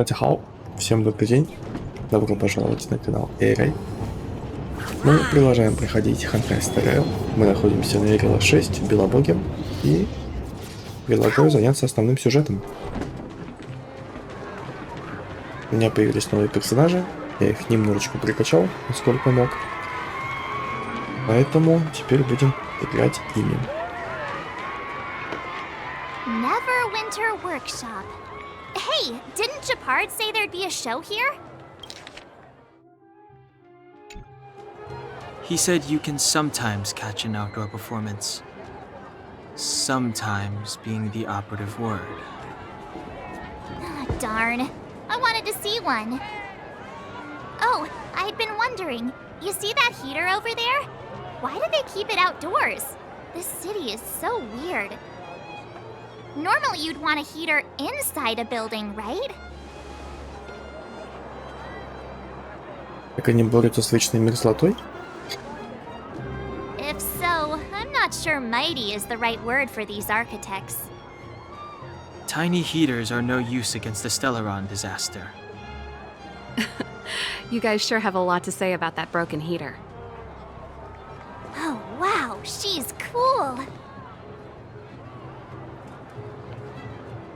Хау, всем добрый день, добро пожаловать на канал Эрей. Мы продолжаем проходить Honkai Star. Мы находимся на Эрила 6 в Белобоге и предлагаю заняться основным сюжетом. У меня появились новые персонажи, я их немножечко прикачал, насколько мог. Поэтому теперь будем играть ими. Neverwinter Workshop. Hey, didn't Japard say there'd be a show here? He said you can sometimes catch an outdoor performance. Sometimes being the operative word. Darn. I wanted to see one. Oh, I'd been wondering. You see that heater over there? Why do they keep it outdoors? This city is so weird. Normally you'd want a heater inside a building, right? Как они борются с вечной мерзлотой? If so, I'm not sure mighty is the right word for these architects. Tiny heaters are no use against the Stellaron disaster. You guys sure have a lot to say about that broken heater. Oh, wow, she's cool.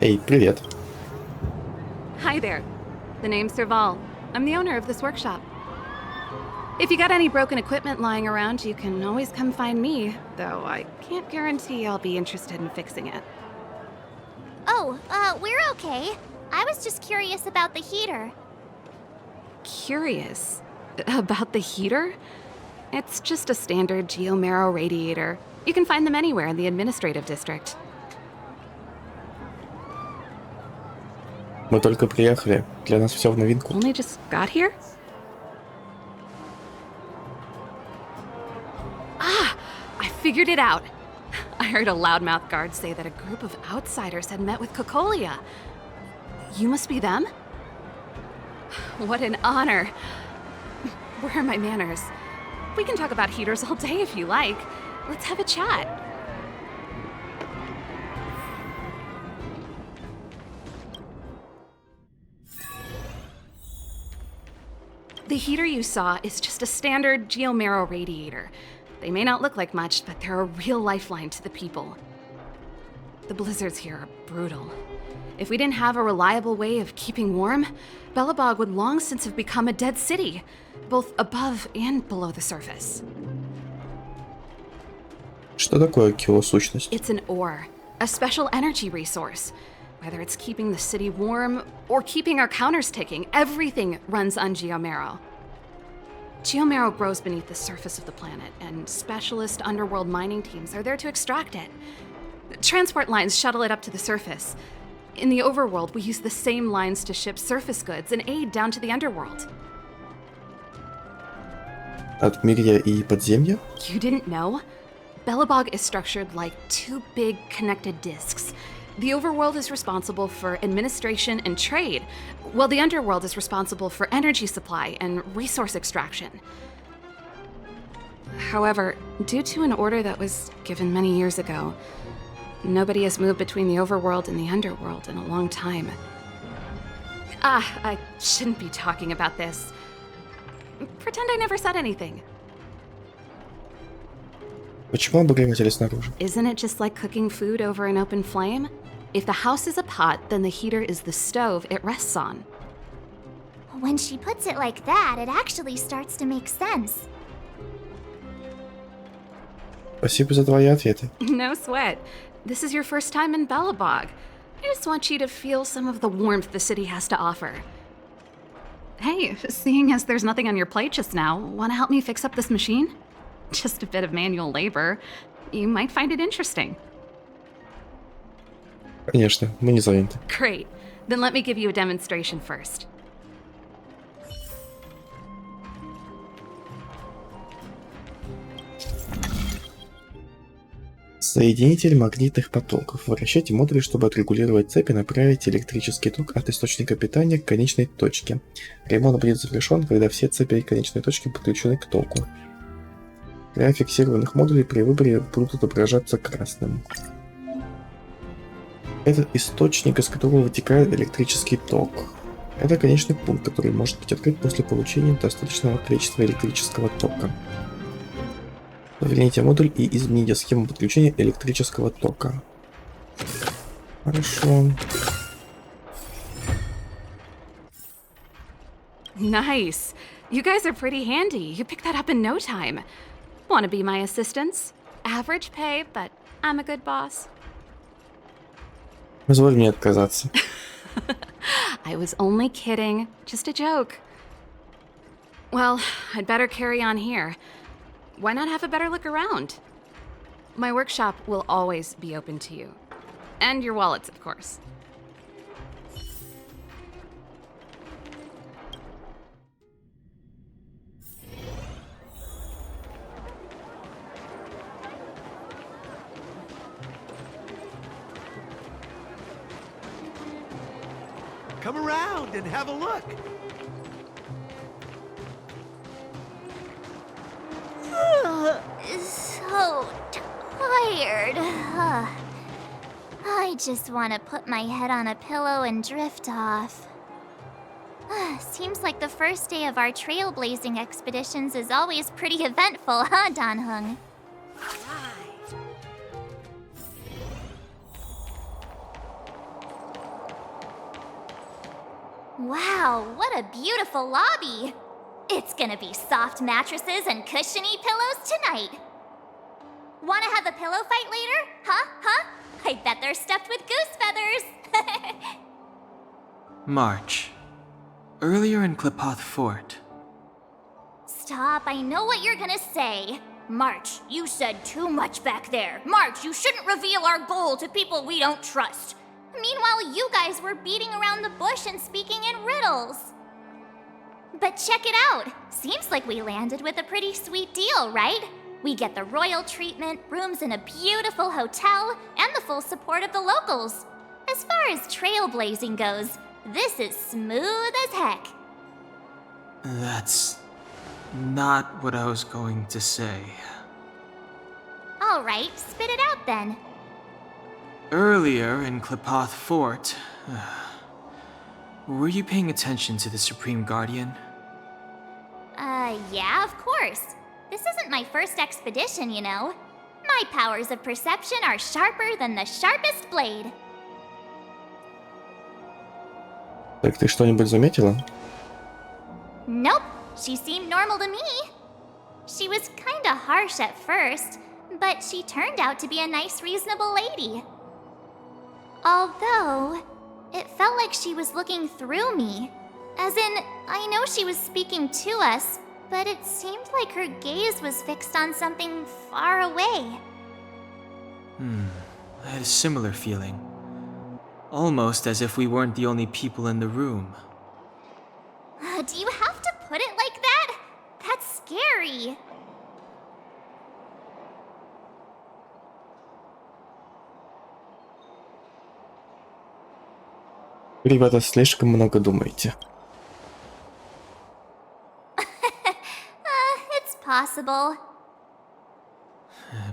Эй, привет. Hi there. The name's Serval. I'm the owner of this workshop. If you got any broken equipment lying around, you can always come find me, though I can't guarantee I'll be interested in fixing it. Oh, we're okay. I was just curious about the heater. Curious? About the heater? It's just a standard geomarrow radiator. You can find them anywhere in the administrative district. Мы только приехали. Для нас все в новинку. Only just got here? Ah! I figured it out! I heard a loudmouth guard say that a group of outsiders had met with Cocolia. You must be them? What an honor. Where are my manners? We can talk about heaters all day if you like. Let's have a chat. The heater you saw is just a standard geomarrow radiator. They may not look like much, but they're a real lifeline to the people. The blizzards here are brutal. If we didn't have a reliable way of keeping warm, Belobog would long since have become a dead city, both above and below the surface. Что такое килосущность? It's an ore, a special energy resource. Whether it's keeping the city warm or keeping our counters ticking, everything runs on geomarrow. Geomarrow grows beneath the surface of the planet, and specialist underworld mining teams are there to extract it. Transport lines shuttle it up to the surface. In the overworld, we use the same lines to ship surface goods and aid down to the underworld. Отмирья и подземья? You didn't know? Belobog is structured like two big connected disks. The overworld is responsible for administration and trade, while the underworld is responsible for energy supply and resource extraction. However, due to an order that was given many years ago, nobody has moved between the overworld and the underworld in a long time. I shouldn't be talking about this. Pretend I never said anything. Почему обогреватели снаружи? Isn't it just like cooking food over an open flame? If the house is a pot, then the heater is the stove it rests on. When she puts it like that, it actually starts to make sense. Спасибо за твои ответы. No sweat. This is your first time in Belobog. I just want you to feel some of the warmth the city has to offer. Hey, seeing as there's nothing on your plate just now, want to help me fix up this machine? Just a bit of manual labor. You might find it interesting. Конечно, мы не заняты. Great. Then let me give you a demonstration first. Соединитель магнитных потоков. Вращайте модули, чтобы отрегулировать цепь и направить электрический ток от источника питания к конечной точке. Ремонт будет завершен, когда все цепи и конечные точки подключены к току. Края фиксированных модулей при выборе будут отображаться красным. Это источник, из которого вытекает электрический ток. Это конечный пункт, который может быть открыт после получения достаточного количества электрического тока. Поверните модуль и измените схему подключения электрического тока. Хорошо. Nice. You guys are pretty handy. You picked that up in no time. Want to be my assistants? Average pay, but I'm a good boss. Позволь мне отказаться. I was only kidding. Just a joke. Well, I'd better carry on here. Why not have a better look around? My workshop will always be open to you. And your wallets, of course. Come around and have a look. So tired. I just want to put my head on a pillow and drift off. Seems like the first day of our trailblazing expeditions is always pretty eventful, huh, Dan-hung? Wow, what a beautiful lobby! It's gonna be soft mattresses and cushiony pillows tonight. Wanna have a pillow fight later? Huh? I bet they're stuffed with goose feathers! March. Earlier in Klipoth Fort. Stop, I know what you're gonna say. March, you said too much back there. March, you shouldn't reveal our goal to people we don't trust. Meanwhile, you guys were beating around the bush and speaking in riddles. But check it out. Seems like we landed with a pretty sweet deal, right? We get the royal treatment, rooms in a beautiful hotel, and the full support of the locals. As far as trailblazing goes, this is smooth as heck. That's not what I was going to say. All right, spit it out then. Earlier in Klipoth Fort, were you paying attention to the Supreme Guardian? Yeah, of course. This isn't my first expedition, you know. My powers of perception are sharper than the sharpest blade. Так, ты что-нибудь заметила? Nope, she seemed normal to me. She was kinda harsh at first, but she turned out to be a nice, reasonable lady. Although, it felt like she was looking through me. As in, I know she was speaking to us, but it seemed like her gaze was fixed on something far away. I had a similar feeling. Almost as if we weren't the only people in the room. Do you have to put it like that? That's scary. Ребята, слишком много думаете. It's possible.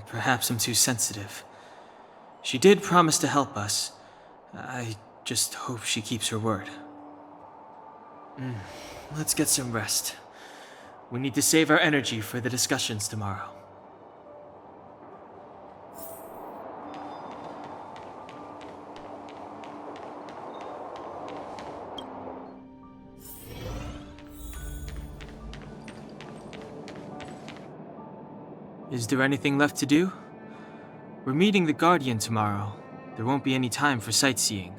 Perhaps I'm too sensitive. She did promise to help us. I just hope she keeps her word. Let's get some rest. We need to save our energy for the discussions tomorrow. Is there anything left to do? We're meeting the Guardian tomorrow. There won't be any time for sightseeing.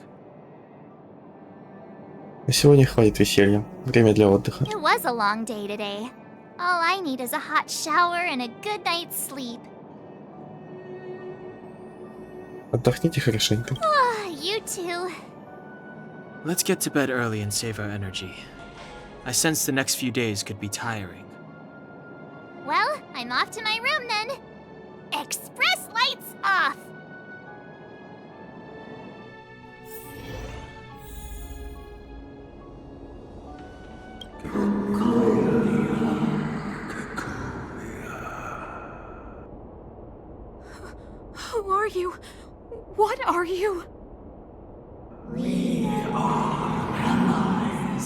На сегодня хватит веселья. Время для отдыха. It was a long day today. All I need is a hot shower and a good night's sleep. Отдохните хорошенько. You too. Let's get to bed early and save our energy. I sense the next few days could be tiring. Well, I'm off to my room then. Express lights off! Who are you? What are you? We are allies.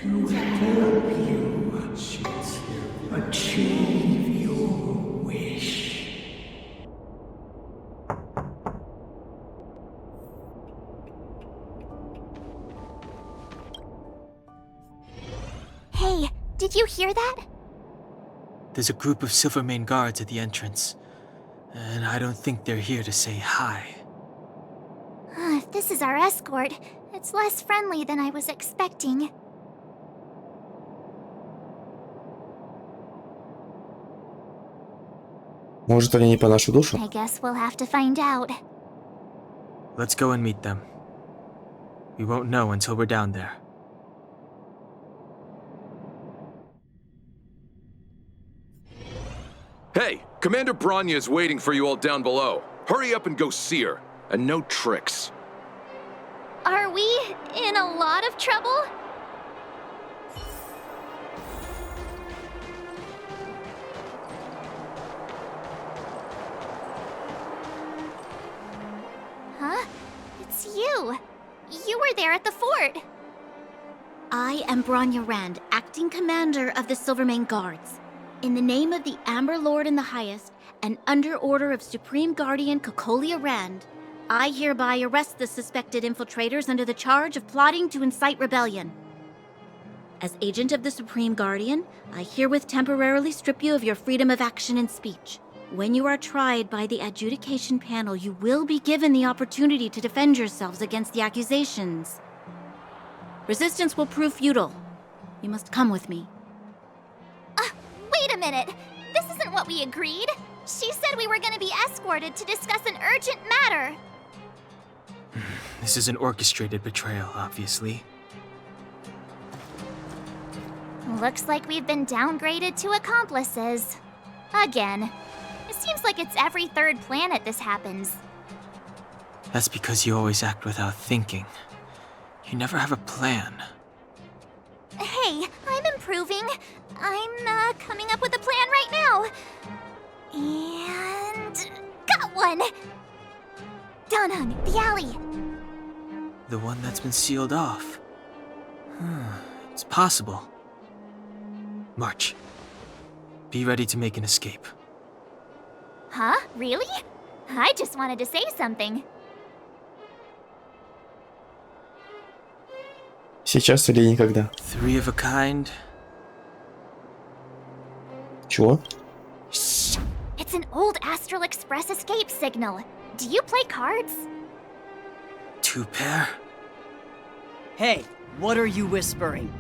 to help you achieve your wish. Hey, did you hear that? There's a group of Silvermane guards at the entrance, and I don't think they're here to say hi. If this is our escort, it's less friendly than I was expecting. Может, они не по нашу душу? I guess we'll have to find out. Let's go and meet them. We won't know until we're down there. Hey, Commander Bronya is waiting for you all down below. Hurry up and go see her. And no tricks. Are we in a lot of trouble? Huh? It's you. You were there at the fort. I am Bronya Rand, acting commander of the Silvermane Guards. In the name of the Amber Lord in the Highest, and under order of Supreme Guardian Cocolia Rand, I hereby arrest the suspected infiltrators under the charge of plotting to incite rebellion. As agent of the Supreme Guardian, I herewith temporarily strip you of your freedom of action and speech. When you are tried by the adjudication panel, you will be given the opportunity to defend yourselves against the accusations. Resistance will prove futile. You must come with me. Wait a minute. This isn't what we agreed. She said we were going to be escorted to discuss an urgent matter. This is an orchestrated betrayal, obviously. Looks like we've been downgraded to accomplices. Again. It seems like it's every third planet this happens. That's because you always act without thinking. You never have a plan. Hey, I'm improving. I'm coming up with a plan right now. And got one! Donhung, the alley. The one that's been sealed off. It's possible. March. Be ready to make an escape. Huh? Really? I just wanted to say something. Сейчас или никогда? 3 of a kind. Чего? Shh! It's an old Astral Express escape signal. Do you play cards? 2 pair? Hey, what are you whispering?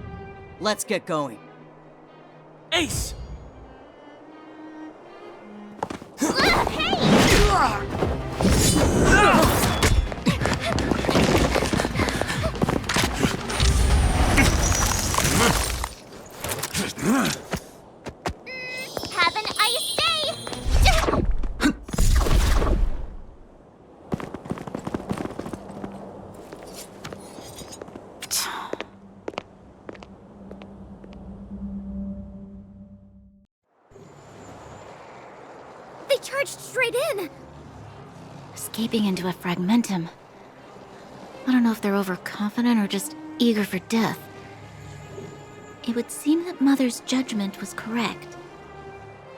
Let's get going. Ace! Have an ice day! They charged straight in! Escaping into a fragmentum. I don't know if they're overconfident or just eager for death. It would seem that Mother's judgment was correct.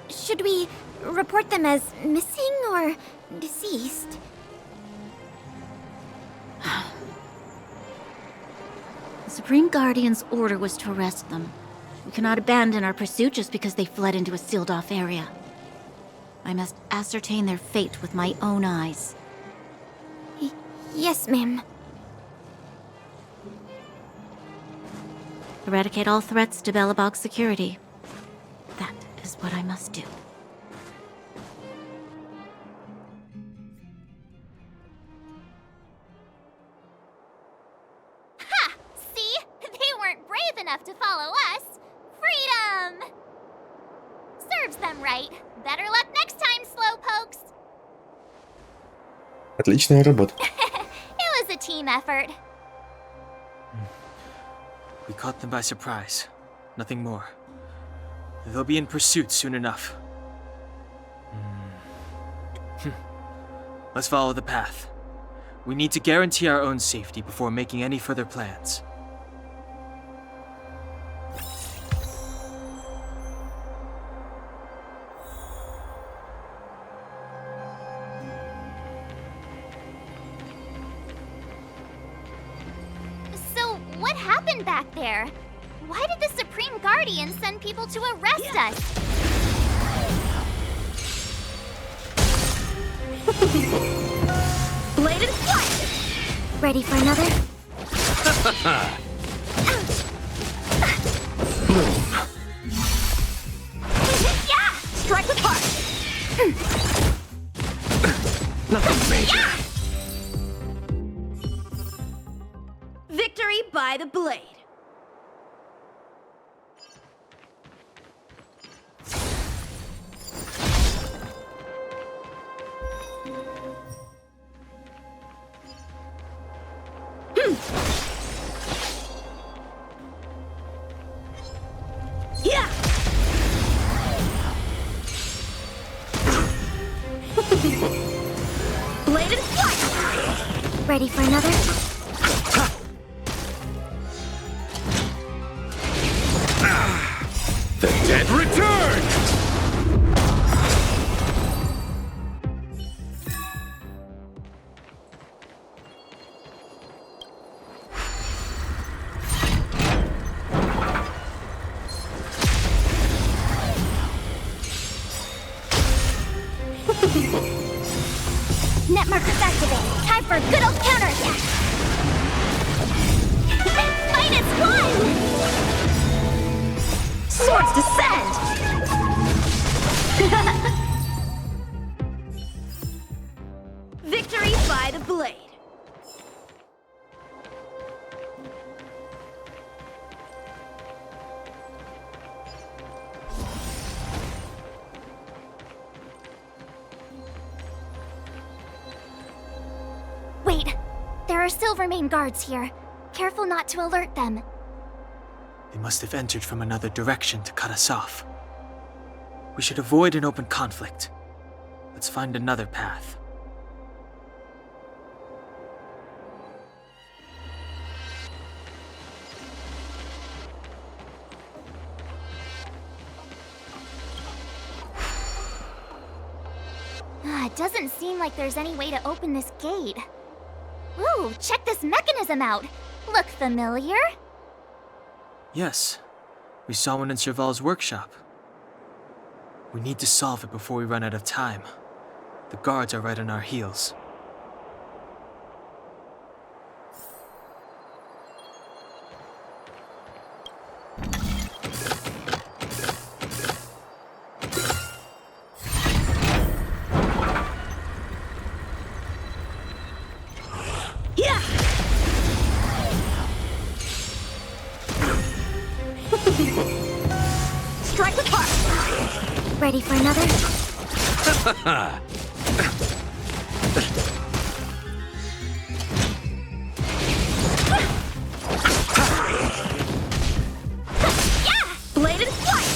Should we report them as missing or deceased? The Supreme Guardian's order was to arrest them. We cannot abandon our pursuit just because they fled into a sealed-off area. I must ascertain their fate with my own eyes. Yes, ma'am. Eradicate all threats to Belobog security. That is what I must do. Ha! See? They weren't brave enough to follow us. Freedom! Serves them right. Better luck next time, slowpokes. Отличная работа. It was a team effort. We caught them by surprise. Nothing more. They'll be in pursuit soon enough. Let's follow the path. We need to guarantee our own safety before making any further plans. What happened back there? Why did the Supreme Guardian send people to arrest us? Bladed flight! Ready for another? Yeah! Strike with heart! Nothing major. Victory by the blade. Yeah! Bladed flight! Ready for another? The dead return! Net markers activate. Time for a good old counterattack. Fight is won! Swords descend! Victory by the blade. Wait, there are Silvermane guards here. Careful not to alert them. They must have entered from another direction to cut us off. We should avoid an open conflict. Let's find another path. It doesn't seem like there's any way to open this gate. Ooh, check this mechanism out. Look familiar? Yes, we saw one in Serval's workshop. We need to solve it before we run out of time. The guards are right on our heels. Yeah! Strike with heart! Ready for another? Yeah! Bladed flight!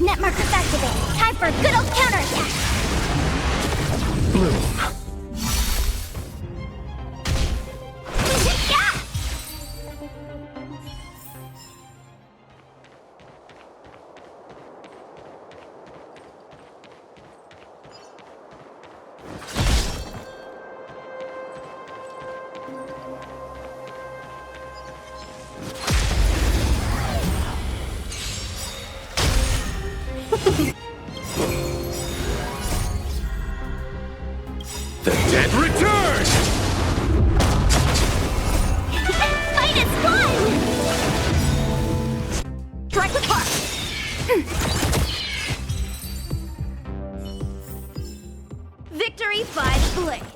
Net markers activate. Time for a good old counterattack. Bloom. Yeah! The dead return! Fight is won! Strike with heart! Victory by the blade.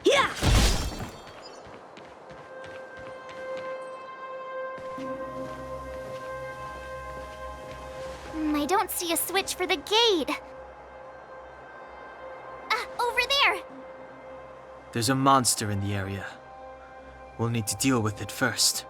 Yeah! I don't see a switch for the gate. Over there! There's a monster in the area. We'll need to deal with it first.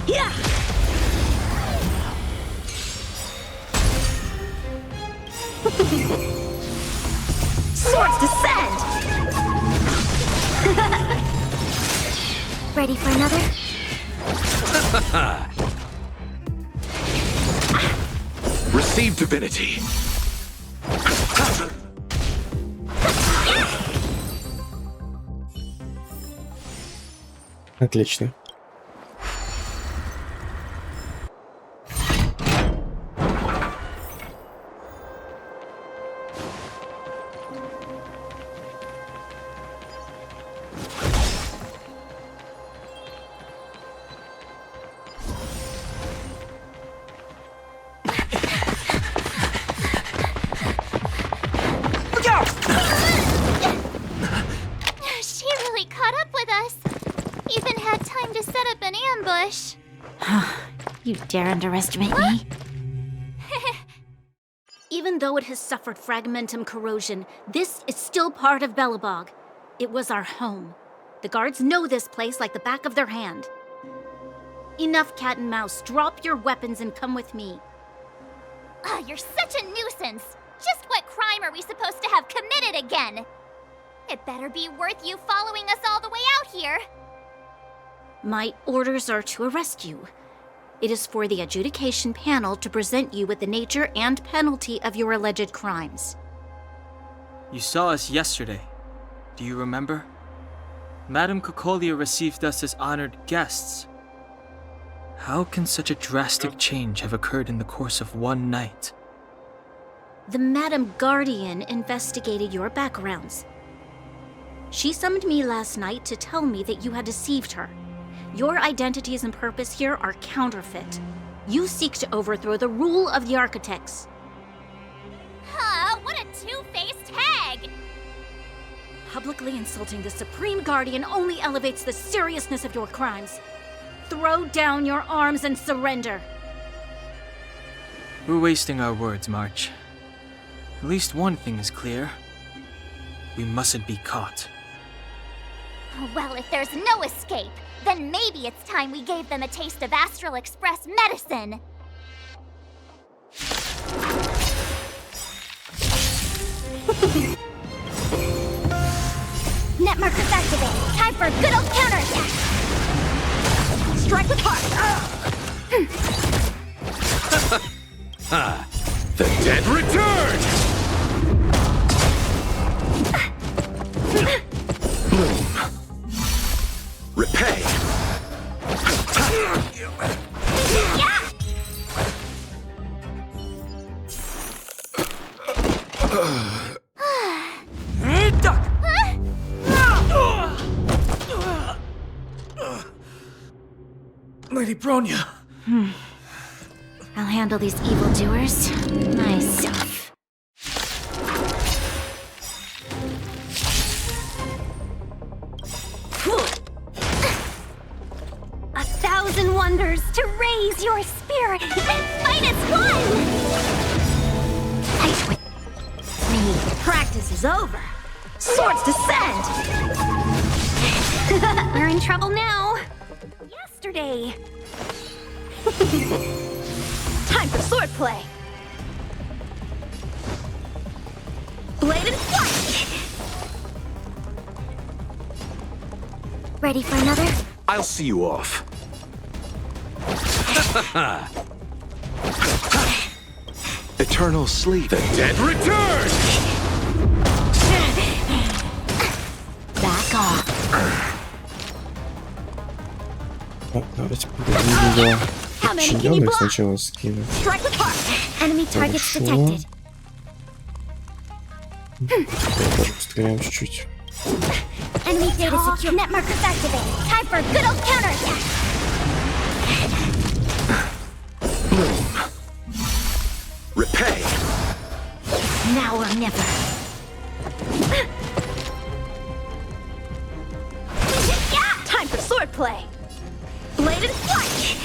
Yeah! Swords descend! Ready for another? Receive divinity. Отлично. She really caught up with us. Even had time to set up an ambush. You dare underestimate me? Even though it has suffered fragmentum corrosion, this is still part of Belobog. It was our home. The guards know this place like the back of their hand. Enough cat and mouse. Drop your weapons and come with me. Ah, you're such a nuisance. Just what crime are we supposed to have committed again? It better be worth you following us all the way out here. My orders are to arrest you. It is for the adjudication panel to present you with the nature and penalty of your alleged crimes. You saw us yesterday. Do you remember? Madame Cocolia received us as honored guests. How can such a drastic change have occurred in the course of one night? The Madam Guardian investigated your backgrounds. She summoned me last night to tell me that you had deceived her. Your identities and purpose here are counterfeit. You seek to overthrow the rule of the architects. Huh, what a two-faced hag! Publicly insulting the Supreme Guardian only elevates the seriousness of your crimes. Throw down your arms and surrender. We're wasting our words, March. At least one thing is clear. We mustn't be caught. Well, if there's no escape, then maybe it's time we gave them a taste of Astral Express medicine. Net markers activated. Time for a good old counterattack. Strike with heart. The dead return! Bloom. Repay. Lady Bronya! I'll handle these evildoers myself. A thousand wonders to raise your spirit and fight as one! Fight with me. Practice is over. Swords descend! We're in trouble now. Yesterday. Time for swordplay. Bladed flight! Ready for another? I'll see you off. Eternal sleep. The dead return! Back off. Давайте поговорим до подчиненных сначала скину. Strike with heart. Enemy targets detected. Постреляем чуть-чуть. Enemy data secure. Net markers activated. Time for a good old counterattack. Bloom. Repay. Now or never. Time for swordplay. Bladed flight!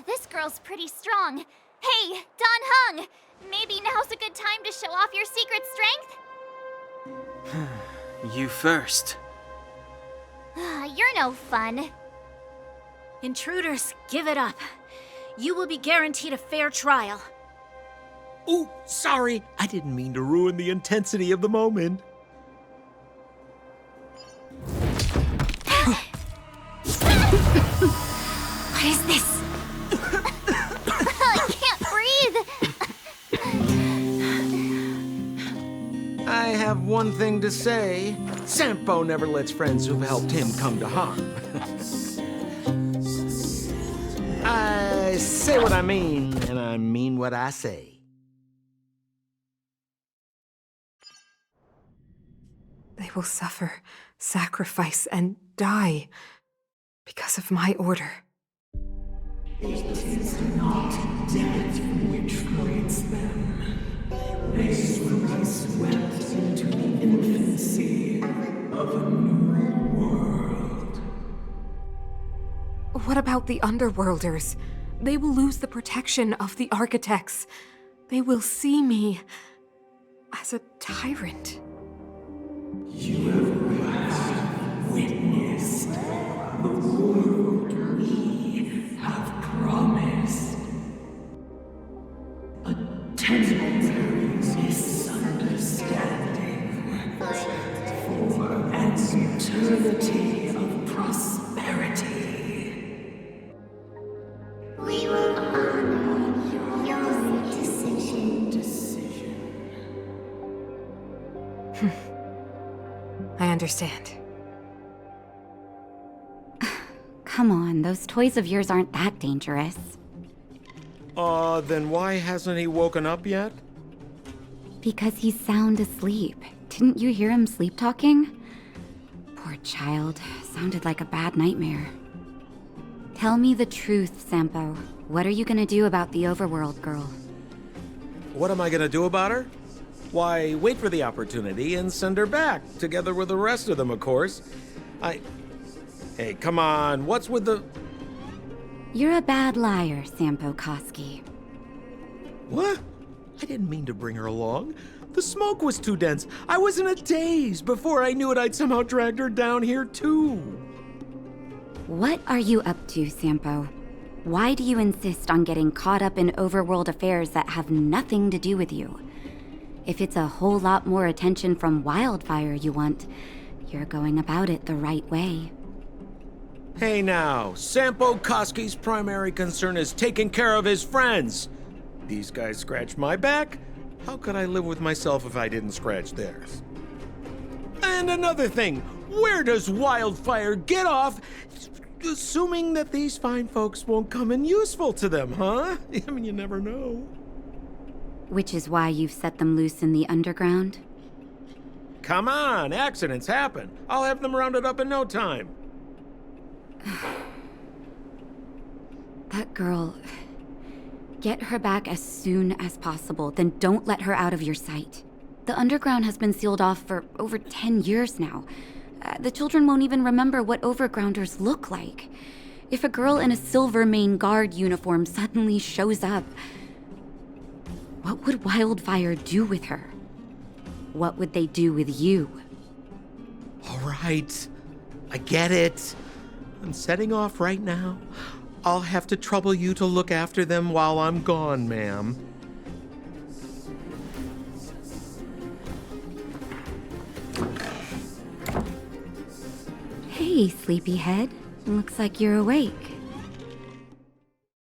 This girl's pretty strong. Hey, Don Hung! Maybe now's a good time to show off your secret strength? You first. You're no fun. Intruders, give it up. You will be guaranteed a fair trial. Ooh, sorry. I didn't mean to ruin the intensity of the moment. What is this? I can't breathe. I have one thing to say. Sampo never lets friends who've helped him come to harm. I say what I mean, and I mean what I say. They will suffer, sacrifice, and die because of my order. It is not death which creates them. They will be swept into the infancy of a new world. What about the Underworlders? They will lose the protection of the architects. They will see me as a tyrant. You have witnessed the world we have promised. A temporary misunderstanding for an eternity of prosperity. We will honor your decision. I understand. Come on, those toys of yours aren't that dangerous. Then why hasn't he woken up yet? Because he's sound asleep. Didn't you hear him sleep talking? Poor child. Sounded like a bad nightmare. Tell me the truth, Sampo. What are you gonna do about the overworld girl? What am I gonna do about her? Why, wait for the opportunity and send her back, together with the rest of them, of course. Hey, come on, what's with the... You're a bad liar, Sampo Koski. What? I didn't mean to bring her along. The smoke was too dense. I was in a daze. Before I knew it, I'd somehow dragged her down here, too. What are you up to, Sampo? Why do you insist on getting caught up in overworld affairs that have nothing to do with you? If it's a whole lot more attention from Wildfire you want, you're going about it the right way. Hey now, Sampo Koski's primary concern is taking care of his friends. These guys scratch my back. How could I live with myself if I didn't scratch theirs? And another thing, where does Wildfire get off assuming that these fine folks won't come in useful to them, huh? I mean, you never know. Which is why you've set them loose in the underground? Come on, accidents happen. I'll have them rounded up in no time. That girl... Get her back as soon as possible, then don't let her out of your sight. The underground has been sealed off for over 10 years now. The children won't even remember what overgrounders look like. If a girl in a Silvermane Guard uniform suddenly shows up, what would Wildfire do with her? What would they do with you? All right, I get it. I'm setting off right now. I'll have to trouble you to look after them while I'm gone, ma'am. Hey, sleepyhead. Looks like you're awake.